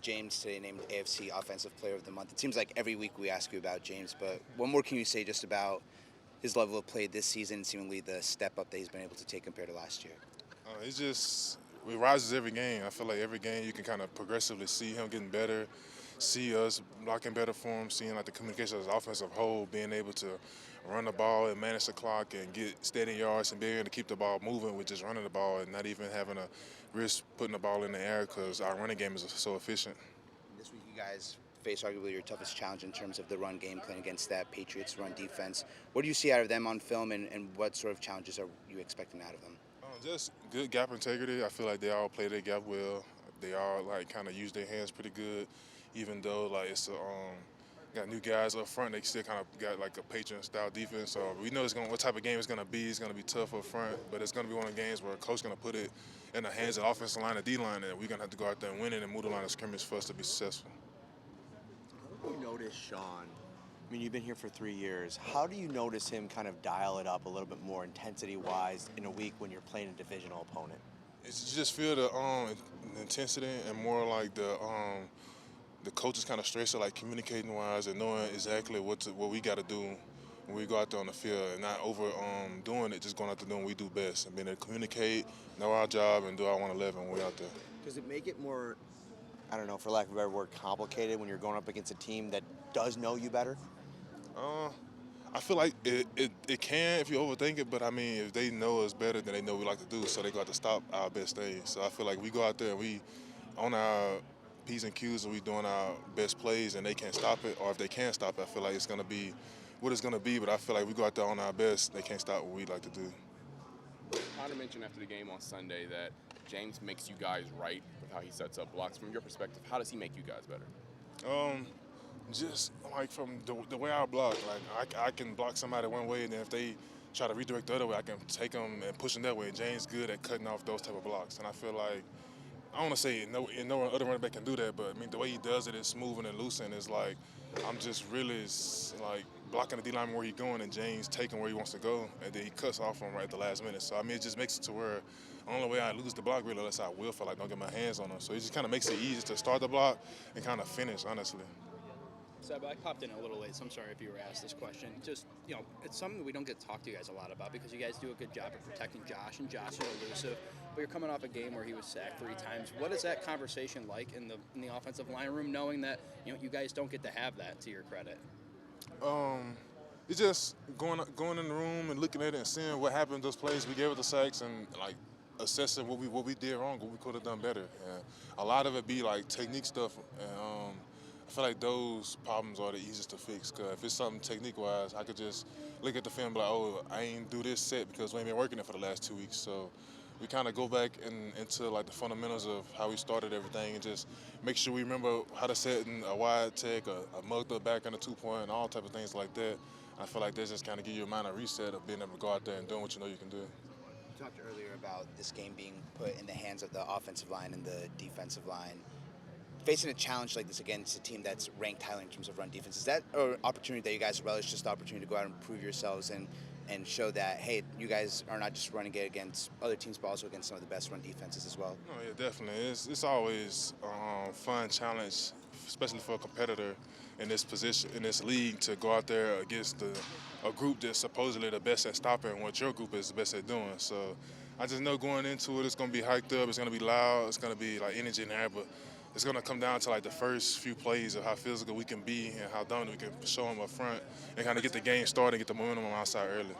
James today named AFC Offensive Player of the Month. It seems like every week we ask you about James, but what more can you say just about his level of play this season, seemingly the step up that he's been able to take compared to last year? He's just it rises every game. I feel like every game you can kind of progressively see him getting better, see us blocking better for him, seeing like the communication as an offensive whole, being able to run the ball and manage the clock and get steady yards and being able to keep the ball moving with just running the ball and not even having to risk putting the ball in the air because our running game is so efficient. This week you guys face arguably your toughest challenge in terms of the run game, playing against that Patriots run defense. What do you see out of them on film, and what sort of challenges are you expecting out of them? Just good gap integrity. I feel like they all play their gap well. They all like kind of use their hands pretty good, even though like it's got new guys up front. They still kind of got like a Patriot style defense. So we know what type of game it's gonna be. It's gonna be tough up front, but it's gonna be one of the games where a coach gonna put it in the hands of the offensive line and D line, and we're gonna have to go out there and win it and move the line of scrimmage for us to be successful. How do you notice Sean? I mean, you've been here for 3 years. How do you notice him kind of dial it up a little bit more intensity-wise in a week when you're playing a divisional opponent? It's just feel the intensity and more like the coaches kind of stress it, like communicating wise and knowing exactly what we got to do when we go out there on the field and not over doing it, just going out there doing what we do best and being able to communicate, know our job, and do our 111 when we're out there. Does it make it more, I don't know, for lack of a better word, complicated when you're going up against a team that does know you better? I feel like it can if you overthink it, but I mean, if they know us better, then they know what we like to do, so they got to stop our best things. So I feel like we go out there and we on our P's and Q's and we doing our best plays and they can't stop it, or if they can stop it, I feel like it's going to be what it's going to be, but I feel like we go out there on our best, they can't stop what we like to do. Connor mentioned after the game on Sunday that James makes you guys right with how he sets up blocks. From your perspective, how does he make you guys better? Just like from the way I block, like I can block somebody one way, and then if they try to redirect the other way, I can take them and push them that way. And James good at cutting off those type of blocks, and I feel like I don't want to say no other running back can do that, but I mean the way he does it is smooth and loose, and it's like I'm just really like blocking the D lineman where he's going, and James taking where he wants to go, and then he cuts off him right at the last minute. So I mean it just makes it to where the only way I lose the block really unless I will feel like don't get my hands on him. So it just kind of makes it easy to start the block and kind of finish, honestly. Seb, I popped in a little late, so I'm sorry if you were asked this question. Just, it's something that we don't get to talk to you guys a lot about because you guys do a good job of protecting Josh, and Josh is elusive. But you're coming off a game where he was sacked 3 times. What is that conversation like in the offensive line room, knowing that you guys don't get to have that, to your credit? It's just going in the room and looking at it and seeing what happened those plays we gave it the sacks and like assessing what we did wrong, what we could have done better. And a lot of it be like technique stuff, and I feel like those problems are the easiest to fix. Cause if it's something technique-wise, I could just look at the film and be like, oh, I ain't do this set because we ain't been working it for the last 2 weeks. So we kind of go back into like the fundamentals of how we started everything and just make sure we remember how to set in a wide tech, a mugged up back on a 2-point, and all type of things like that. I feel like they just kind of give you a mind of reset of being able to go out there and doing what you know you can do. You talked earlier about this game being put in the hands of the offensive line and the defensive line. Facing a challenge like this against a team that's ranked highly in terms of run defense, is that an opportunity that you guys relish, just the opportunity to go out and prove yourselves and show that, hey, you guys are not just running it against other teams, but also against some of the best run defenses as well? No, yeah, definitely. It's always a fun challenge, especially for a competitor in this position, in this league, to go out there against a group that's supposedly the best at stopping what your group is the best at doing. So I just know going into it, it's going to be hyped up, it's going to be loud, it's going to be like energy in there, but it's going to come down to like the first few plays of how physical we can be and how dominant we can show them up front and kind of get the game started and get the momentum on our side early.